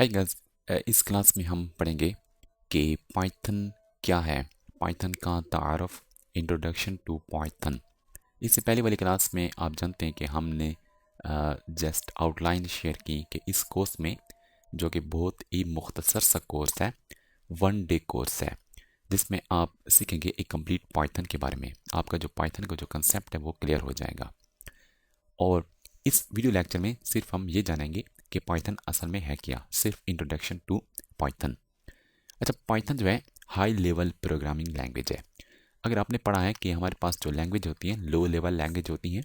Hi guys. इस class में हम पढ़ेंगे कि पाइथन क्या है, पाइथन का तारुफ, इंट्रोडक्शन टू पाइथन। इससे पहले वाली क्लास में आप जानते हैं कि हमने जस्ट आउटलाइन शेयर की कि इस कोर्स में, जो कि बहुत ही मुख्तसर सा कोर्स है, 1 डे कोर्स है, जिसमें आप सीखेंगे एक कंप्लीट पाइथन के बारे में। आपका जो पाइथन का जो कंसेप्ट है वो क्लियर हो जाएगा। और इस वीडियो लेक्चर में सिर्फ हम ये जानेंगे कि पाइथन असल में है क्या, सिर्फ इंट्रोडक्शन टू पाइथन। अच्छा, पाइथन जो है हाई लेवल प्रोग्रामिंग लैंग्वेज है। अगर आपने पढ़ा है कि हमारे पास जो लैंग्वेज होती है लो लेवल लैंग्वेज होती हैं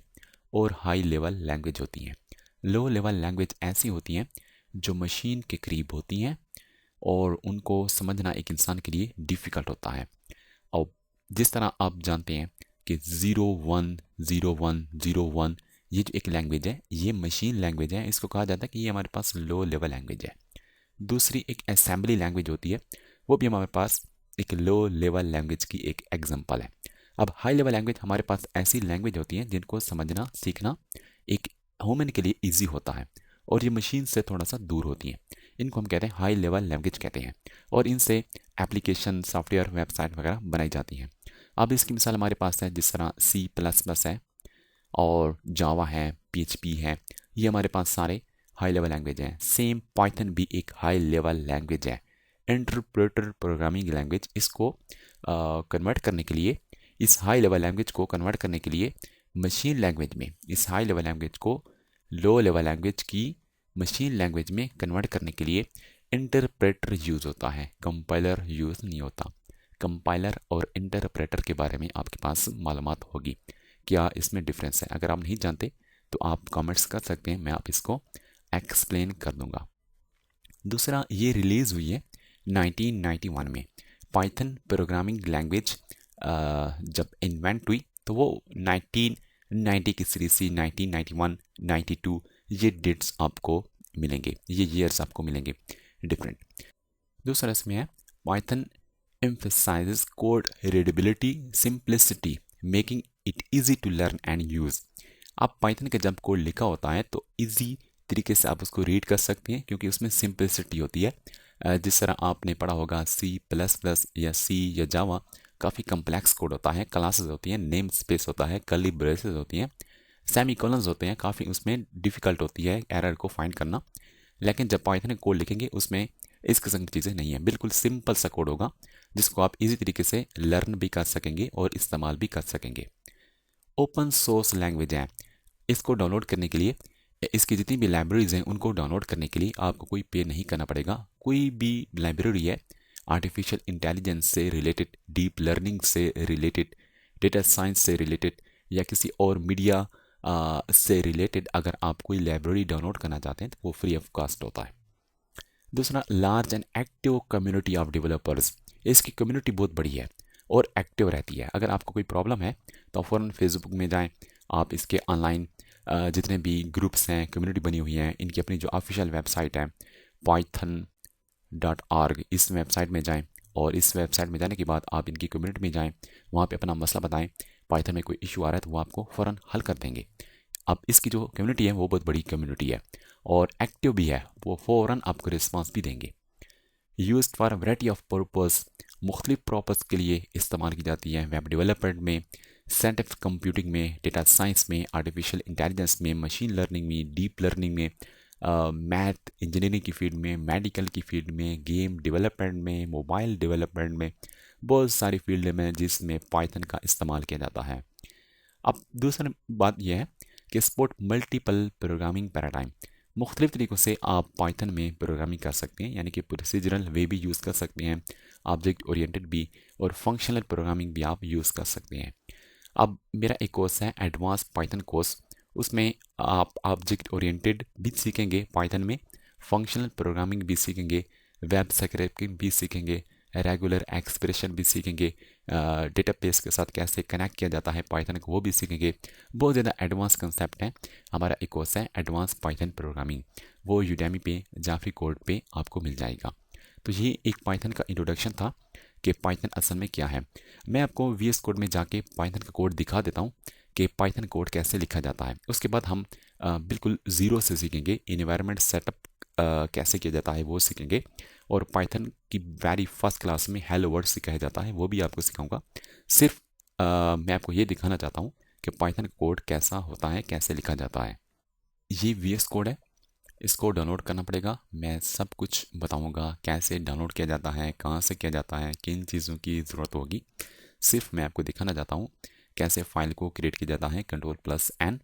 और हाई लेवल लैंग्वेज होती हैं। लो लेवल लैंग्वेज ऐसी होती हैं जो मशीन के करीब होती हैं और उनको समझना एक इंसान के लिए डिफ़िकल्ट होता है। और जिस तरह आप जानते हैं कि 0 1 0 1 0 1, ये जो एक लैंग्वेज है ये मशीन लैंग्वेज है, इसको कहा जाता है कि ये हमारे पास लो लेवल लैंग्वेज है। दूसरी एक असेंबली लैंग्वेज होती है, वो भी हमारे पास एक लो लेवल लैंग्वेज की एक एग्जांपल है। अब हाई लेवल लैंग्वेज हमारे पास ऐसी लैंग्वेज होती हैं जिनको समझना सीखना एक ह्यूमन के लिए इजी होता है और ये मशीन से थोड़ा सा दूर होती हैं। इनको हम कहते हैं हाई लेवल लैंग्वेज कहते हैं और इनसे एप्लीकेशन, सॉफ्टवेयर, वेबसाइट वगैरह बनाई जाती हैं। अब इसकी मिसाल हमारे पास है, जिस तरह C++ है और जावा है, PHP है, ये हमारे पास सारे हाई लेवल लैंग्वेज हैं। सेम पाइथन भी एक हाई लेवल लैंग्वेज है, इंटरप्रेटर प्रोग्रामिंग लैंग्वेज। इसको कन्वर्ट करने के लिए, इस हाई लेवल लैंग्वेज को कन्वर्ट करने के लिए मशीन लैंग्वेज में, इस हाई लेवल लैंग्वेज को लो लेवल लैंग्वेज की मशीन लैंग्वेज में कन्वर्ट करने के लिए इंटरप्रेटर यूज़ होता है, कंपाइलर यूज़ नहीं होता। कंपाइलर और इंटरप्रेटर के बारे में आपके पास मालूमात होगी, क्या इसमें डिफरेंस है। अगर आप नहीं जानते तो आप कमेंट्स कर सकते हैं, मैं आप इसको एक्सप्लेन कर दूंगा। दूसरा, ये रिलीज़ हुई है 1991 में। पाइथन प्रोग्रामिंग लैंग्वेज जब इन्वेंट हुई तो वो 1990 की सीरीज सी, 1991, 92, ये डेट्स आपको मिलेंगे, ये ईयर्स आपको मिलेंगे डिफरेंट। दूसरा इसमें है Python emphasizes code readability, simplicity, making it easy to learn and use। आप पाइथन का जब कोड लिखा होता है तो इजी तरीके से आप उसको रीड कर सकते हैं क्योंकि उसमें सिंपलिसिटी होती है। जिस तरह आपने पढ़ा होगा C++ या C या जावा, काफ़ी कम्प्लेक्स कोड होता है, क्लासेस होती हैं, नेम स्पेस होता है, कर्ली ब्रेसेस होती हैं, सेमीकोलंस होते हैं, काफ़ी उसमें डिफ़िकल्ट होती है एरर को फाइंड करना। लेकिन जब पाइथन का कोड लिखेंगे उसमें इस किस्म की चीज़ें नहीं है, बिल्कुल सिंपल सा कोड होगा जिसको आप इजी तरीके से लर्न भी कर सकेंगे और इस्तेमाल भी कर सकेंगे। ओपन सोर्स लैंग्वेज है। इसको डाउनलोड करने के लिए, इसकी जितनी भी लाइब्रेरीज हैं उनको डाउनलोड करने के लिए आपको कोई पे नहीं करना पड़ेगा। कोई भी लाइब्रेरी है आर्टिफिशियल इंटेलिजेंस से रिलेटेड, डीप लर्निंग से रिलेटेड, डेटा साइंस से रिलेटेड या किसी और मीडिया से रिलेटेड, अगर आप कोई लाइब्रेरी डाउनलोड करना चाहते हैं तो वो फ्री ऑफ कॉस्ट होता है। दूसरा, large and active community of developers. इसकी कम्युनिटी बहुत बड़ी है और एक्टिव रहती है। अगर आपको कोई प्रॉब्लम है तो फ़ौरन फेसबुक में जाएं, आप इसके ऑनलाइन जितने भी ग्रुप्स हैं, कम्युनिटी बनी हुई हैं, इनकी अपनी जो ऑफिशियल वेबसाइट है python.org, इस वेबसाइट में जाएं और इस वेबसाइट में जाने के बाद आप इनकी कम्युनिटी में जाएं, वहाँ पे अपना मसला बताएं, पाइथन में कोई इशू आ रहा है तो वो आपको फ़ौरन हल कर देंगे। अब इसकी जो कम्युनिटी है वो बहुत बड़ी कम्युनिटी है और एक्टिव भी है, वो फ़ौरन आपको रिस्पांस भी देंगे। Use for variety of purpose, मुख्तलिफ पर्पस के लिए इस्तेमाल की जाती है। वेब डेवलपमेंट में, साइंटिफिक कंप्यूटिंग में, डेटा साइंस में, आर्टिफिशियल इंटेलिजेंस में, मशीन लर्निंग में, डीप लर्निंग में, मैथ इंजीनियरिंग की फील्ड में, मेडिकल की फील्ड में, गेम डेवलपमेंट में, मोबाइल डेवलपमेंट में, बहुत सारी फील्ड में जिसमें पाइथन का इस्तेमाल किया जाता है। अब दूसरी बात यह है कि सपोर्ट मल्टीपल प्रोग्रामिंग पैराडाइम। मुख्तलिफ तरीक़ों से आप पाइथन में प्रोग्रामिंग कर सकते हैं, यानी कि प्रोसीजरल वे भी यूज़ कर सकते हैं, ऑब्जेक्ट ओरिएंटेड भी, और फंक्शनल प्रोग्रामिंग भी आप यूज़ कर सकते हैं। अब मेरा एक कोर्स है एडवांस पाइथन कोर्स, उसमें आप ऑब्जेक्ट ओरिएंटेड भी सीखेंगे पाइथन में, फंक्शनल प्रोग्रामिंग भी सीखेंगे, वेब स्क्रैपिंग भी सीखेंगे, रेगुलर एक्सप्रेशन भी सीखेंगे, डेटाबेस के साथ कैसे कनेक्ट किया जाता है पाइथन को वो भी सीखेंगे। बहुत ज़्यादा एडवांस कंसेप्ट है। हमारा एक कोर्स है एडवांस पाइथन प्रोग्रामिंग, वो यूडेमी पे, जाफरी कोड पे आपको मिल जाएगा। तो ये एक पाइथन का इंट्रोडक्शन था कि पाइथन असल में क्या है। मैं आपको VS कोड में जाके पाइथन का कोड दिखा देता हूँ कि पाइथन कोड कैसे लिखा जाता है। उसके बाद हम बिल्कुल ज़ीरो से सीखेंगे, इन्वायरमेंट सेटअप कैसे किया जाता है वो सीखेंगे, और पाइथन की वेरी फर्स्ट क्लास में हेलो वर्ड सिखाया जाता है, वो भी आपको सिखाऊंगा। सिर्फ मैं आपको ये दिखाना चाहता हूँ कि पाइथन कोड कैसा होता है, कैसे लिखा जाता है। ये VS कोड है, इसको डाउनलोड करना पड़ेगा। मैं सब कुछ बताऊंगा कैसे डाउनलोड किया जाता है, कहाँ से किया जाता है, किन चीज़ों की ज़रूरत होगी। सिर्फ मैं आपको दिखाना चाहता हूँ कैसे फाइल को क्रिएट किया जाता है, Ctrl+N,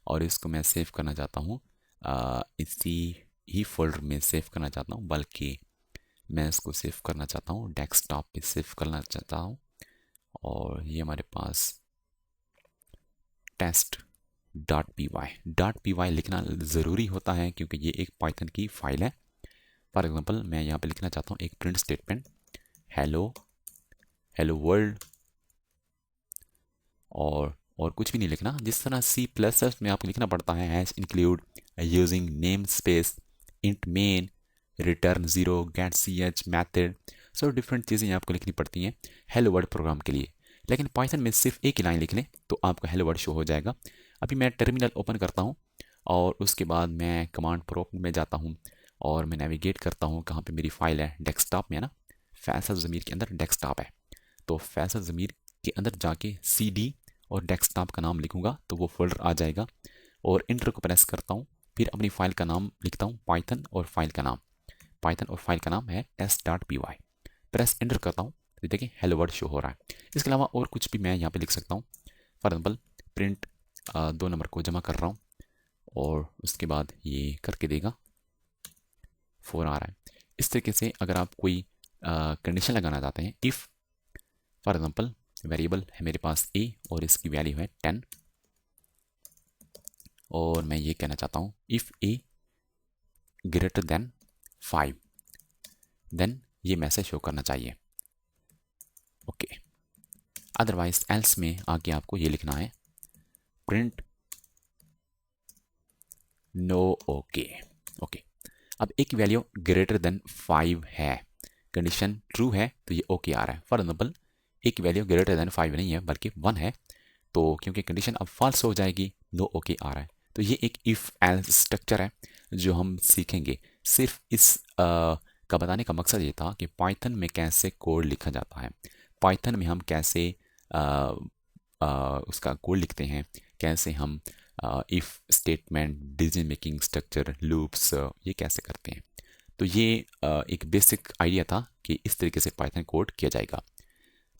और इसको मैं सेव करना चाहता हूँ इसी ही फोल्डर में सेव करना चाहता हूँ, बल्कि मैं इसको सेव करना चाहता हूँ डेस्कटॉप पे सेव करना चाहता हूँ। और ये हमारे पास test.py लिखना ज़रूरी होता है क्योंकि ये एक पाइथन की फाइल है। फॉर एग्जांपल मैं यहाँ पे लिखना चाहता हूँ एक प्रिंट स्टेटमेंट, हेलो वर्ल्ड, और कुछ भी नहीं लिखना। जिस तरह C++ में आपको लिखना पड़ता है hash include using namespace int main return 0 get ch method, so different चीज़ें आपको लिखनी पड़ती हैं हेलो वर्ल्ड प्रोग्राम के लिए। लेकिन पाइथन में सिर्फ एक ही लाइन लिख लें तो आपको हेलो वर्ल्ड शो हो जाएगा। अभी मैं टर्मिनल ओपन करता हूँ और उसके बाद मैं कमांड प्रॉम्प्ट में जाता हूँ और मैं नेविगेट करता हूँ कहाँ पे मेरी फाइल है, डेस्कटॉप में है ना, फैसल ज़मीर के अंदर डेस्कटॉप है। तो फैसल ज़मीर के अंदर जाके CD और डेस्कटॉप का नाम लिखूंगा तो वो फोल्डर आ जाएगा, और इंटर को प्रेस करता हूँ, फिर अपनी फाइल का नाम लिखता हूँ पाइथन, और फाइल का नाम है test.py। प्रेस एंटर करता हूँ तो देखिए हेलो वर्ड शो हो रहा है। इसके अलावा और कुछ भी मैं यहाँ पे लिख सकता हूँ। फॉर एग्जाम्पल प्रिंट 2 नंबर को जमा कर रहा हूँ और उसके बाद ये करके देगा 4 आ रहा है। इस तरीके से अगर आप कोई कंडीशन लगाना चाहते हैं, इफ़ फॉर एग्जाम्पल वेरिएबल है मेरे पास a और इसकी वैल्यू है 10, और मैं ये कहना चाहता हूँ if a greater than 5 then ये मैसेज शो करना चाहिए, ओके। अदरवाइज एल्स में आके आपको ये लिखना है प्रिंट नो ओके, ओके। अब एक वैल्यू ग्रेटर देन 5 है, कंडीशन ट्रू है तो ये ओके आ रहा है। फॉर एग्जाम्पल एक वैल्यू ग्रेटर देन 5 नहीं है बल्कि 1 है, तो क्योंकि कंडीशन अब फॉल्स हो जाएगी, नो ओके आ रहा है। तो ये एक इफ एल्स स्ट्रक्चर है जो हम सीखेंगे। सिर्फ इस का बताने का मकसद ये था कि पाइथन में कैसे कोड लिखा जाता है, पाइथन में हम कैसे उसका कोड लिखते हैं, कैसे हम if statement, decision making structure, loops, ये कैसे करते हैं। तो ये एक बेसिक आइडिया था कि इस तरीके से पाइथन कोड किया जाएगा।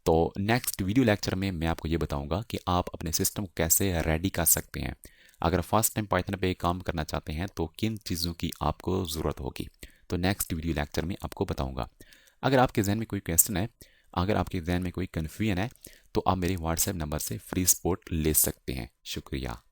तो नेक्स्ट वीडियो लेक्चर में मैं आपको ये बताऊंगा कि आप अपने सिस्टम को कैसे रेडी कर सकते हैं। अगर फर्स्ट टाइम पाइथन पे काम करना चाहते हैं तो किन चीज़ों की आपको ज़रूरत होगी, तो नेक्स्ट वीडियो लेक्चर में आपको बताऊंगा। अगर आपके जहन में कोई क्वेश्चन है, अगर आपके जहन में कोई कन्फ्यूजन है, तो आप मेरे व्हाट्सएप नंबर से फ्री सपोर्ट ले सकते हैं। शुक्रिया।